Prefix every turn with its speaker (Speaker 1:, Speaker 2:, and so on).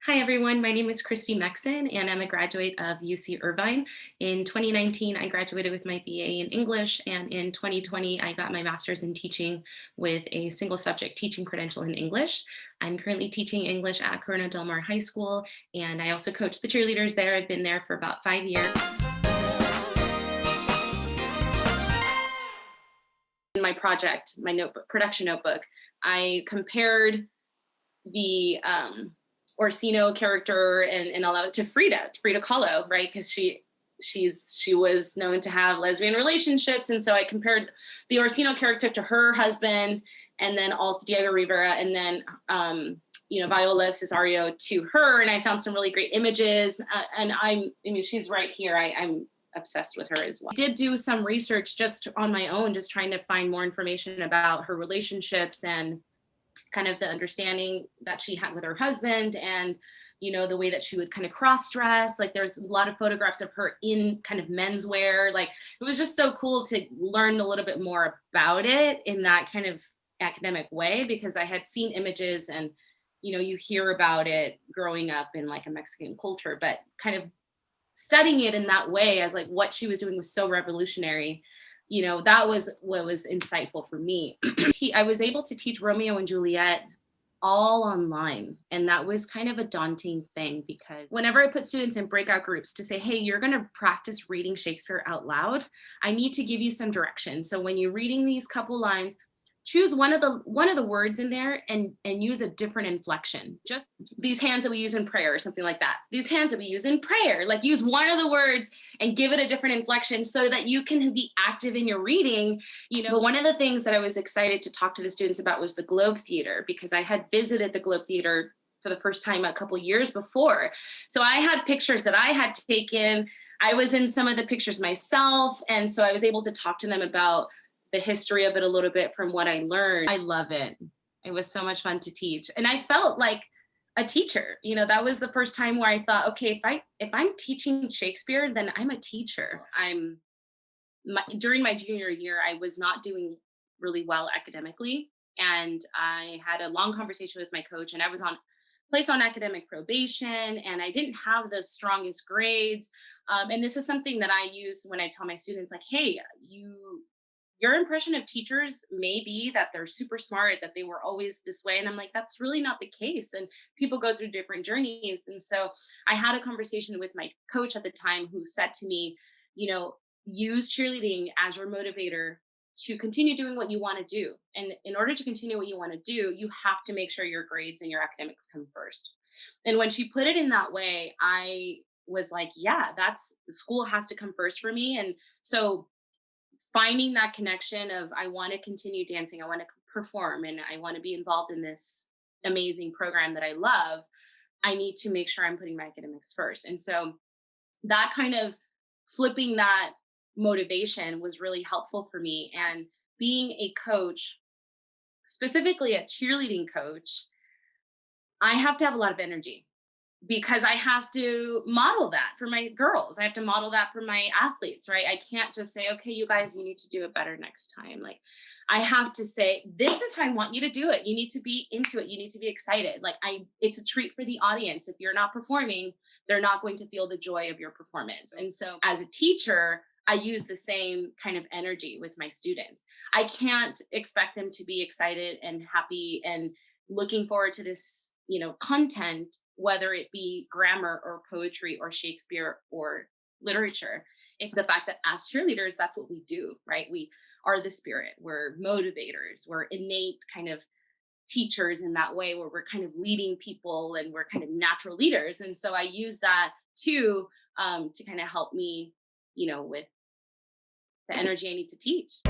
Speaker 1: Hi, everyone. My name is Christy Mecxin, and I'm a graduate of UC Irvine. In 2019, I graduated with my BA in English, and in 2020, I got my master's in teaching with a single subject teaching credential in English. I'm currently teaching English at Corona Del Mar High School, and I also coach the cheerleaders there. I've been there for about 5 years. In my project, my notebook, production notebook, I compared the Orsino character and all that to Frida Kahlo, right? Because she was known to have lesbian relationships, and so I compared the Orsino character to her husband, and then also Diego Rivera, and then Viola Cesario to her, and I found some really great images, and I mean she's right here. I'm obsessed with her as well. I did do some research just on my own, just trying to find more information about her relationships and kind of the understanding that she had with her husband, and the way that she would kind of cross dress. Like there's a lot of photographs of her in kind of menswear. Like it was just so cool to learn a little bit more about it in that kind of academic way, because I had seen images and you hear about it growing up in like a Mexican culture, but kind of studying it in that way as like what she was doing was so revolutionary. That was what was insightful for me. I was able to teach Romeo and Juliet all online, and that was kind of a daunting thing, because whenever I put students in breakout groups to say, hey, you're going to practice reading Shakespeare out loud, I need to give you some direction. So when you're reading these couple lines, choose one of the words in there and use a different inflection. Just these hands that we use in prayer or something like that. These hands that we use in prayer, like use one of the words and give it a different inflection so that you can be active in your reading. One of the things that I was excited to talk to the students about was the Globe Theater, because I had visited the Globe Theater for the first time a couple years before. So I had pictures that I had taken. I was in some of the pictures myself. And so I was able to talk to them about the history of it a little bit from what I learned. I love it. It was so much fun to teach. And I felt like a teacher. That was the first time where I thought, okay, if I'm teaching Shakespeare, then I'm a teacher. During my junior year, I was not doing really well academically. And I had a long conversation with my coach, and I was placed on academic probation, and I didn't have the strongest grades. And this is something that I use when I tell my students, like, hey, your impression of teachers may be that they're super smart, that they were always this way. And I'm like, that's really not the case. And people go through different journeys. And so I had a conversation with my coach at the time, who said to me, use cheerleading as your motivator to continue doing what you want to do. And in order to continue what you want to do, you have to make sure your grades and your academics come first. And when she put it in that way, I was like, yeah, school has to come first for me. And so finding that connection of, I want to continue dancing, I want to perform, and I want to be involved in this amazing program that I love, I need to make sure I'm putting my academics first. And so that kind of flipping that motivation was really helpful for me. And being a coach, specifically a cheerleading coach, I have to have a lot of energy, because I have to model that for my girls. I have to model that for my athletes, right? I can't just say, okay, you guys, you need to do it better next time. Like, I have to say, this is how I want you to do it. You need to be into it. You need to be excited. Like, it's a treat for the audience. If you're not performing, they're not going to feel the joy of your performance. And so as a teacher, I use the same kind of energy with my students. I can't expect them to be excited and happy and looking forward to this content, whether it be grammar or poetry or Shakespeare or literature. If the fact that as cheerleaders, that's what we do, right? We are the spirit, we're motivators, we're innate kind of teachers in that way, where we're kind of leading people and we're kind of natural leaders. And so I use that too, to kind of help me, with the energy I need to teach.